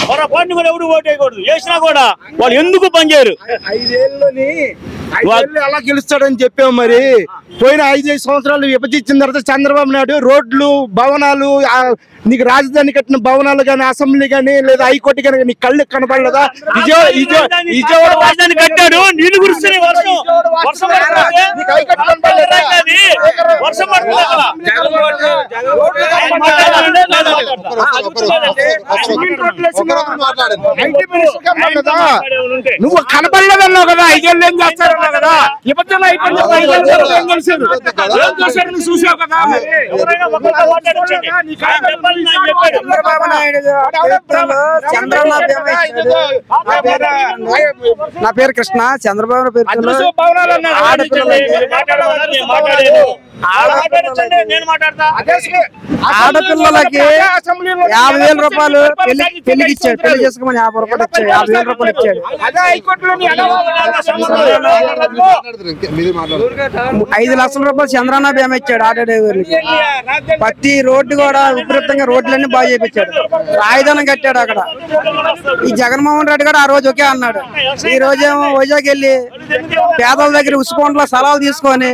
పొరపాటుని కూడా ఎవరు ఓటు వేయకూడదు. వేసినా కూడా వాళ్ళు ఎందుకు పనిచేయరు? 5 ఏళ్ళని ఎలా గెలుస్తాడని చెప్పాము. మరి పోయిన 5 సంవత్సరాలు విభజించిన తర్వాత చంద్రబాబు నాయుడు రోడ్లు, భవనాలు, నీకు రాజధాని కట్టిన భవనాలు కానీ, అసెంబ్లీ కానీ, లేదా హైకోర్టు కానీ నీకు కళ్ళు కనపడలేదా? విజయవాడ రాజధాని కట్టాడు, నీళ్లు కురుస్తున్నాయి, వర్షం నువ్వు కనపడలేదన్నావు కదా, 5 ఏళ్ళు ఏం చేస్తారన్నావు కదా, ఇబ్బందులు అయిపోయింది. చూసావు కదా. చంద్రబాబు నాయుడు నా పేరు కృష్ణ. చంద్రబాబు పేరు ఆడపిల్లలకి 50,000 రూపాయలు పెళ్లికి ఇచ్చాడు. పెళ్లి చేసుకోమని 50 రూపాయలు ఇచ్చాడు. 50,000 రూపాయలు ఇచ్చాడు. 5 లక్షల రూపాయలు చంద్రన్న బీమా ఇచ్చాడు ఆటో డ్రైవర్లకి. ప్రతి రోడ్డు కూడా విపరీతంగా రోడ్లన్నీ బాగా చేయించాడు. రాజధాని కట్టాడు అక్కడ. ఈ జగన్మోహన్ రెడ్డి గారు ఆ రోజు ఒకే అన్నాడు. ఈ రోజేమో వైజాగ్ వెళ్ళి పేదల దగ్గర ఉసుకొండలో స్థలాలు తీసుకొని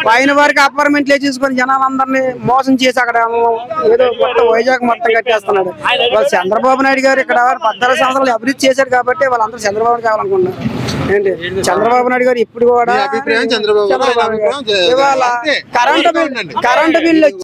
పైన వారికి అపార్ట్మెంట్లు తీసుకొని జనాలందరినీ మోసం చేసి అక్కడ ఏదో మొత్తం వైజాగ్ మొత్తం కట్టేస్తున్నాడు. వాళ్ళు చంద్రబాబు నాయుడు గారు ఇక్కడ 14 సంవత్సరాలు అభివృద్ధి చేశారు కాబట్టి వాళ్ళందరూ చంద్రబాబు కావాలనుకున్నారు. ఏంటి చంద్రబాబు నాయుడు గారు ఇప్పుడు కూడా ఇవాళ కరెంటు బిల్లు